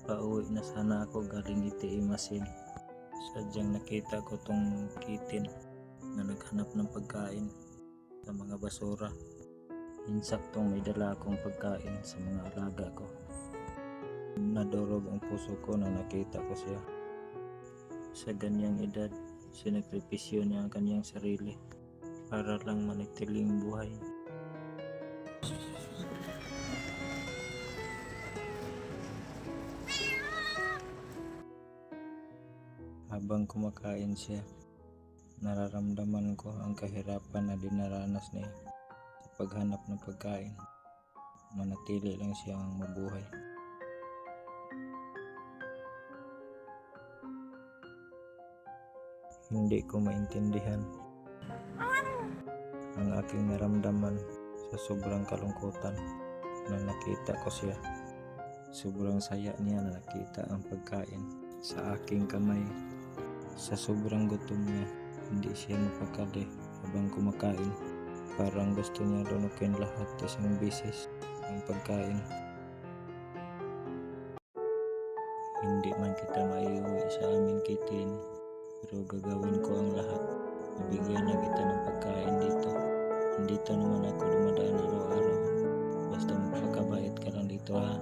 Pauwi na sana ako galing ATM machine. Sadyang nakita ko tong kitten na naghanap ng pagkain sa mga basura. Insaktong may dala akong pagkain sa mga alaga ko. Nadurog ang puso ko na nakita ko siya. Sa ganyang edad, sinakripisyo niya ang kanyang sarili para lang manatiling buhay. Habang kumakain siya, nararamdaman ko ang kahirapan na dinaranas niya sa paghanap ng pagkain. Manatili lang siyang mabuhay. Hindi ko maintindihan ang aking naramdaman sa sobrang kalungkutan na nakita ko siya. Sobrang saya niya na nakita ang pagkain sa aking kamay. Sa sobrang gutom niya, hindi siya mapakali habang kumakain. Parang gusto niya lunukin lahat isang bisis ang pagkain. Hindi man kita maiuwi sa aming kitten, pero gagawin ko ang lahat. Mabigyan na kita ng pagkain dito. Nandito naman ako dumadaan araw-araw. Basta magpakabait ka lang dito ha.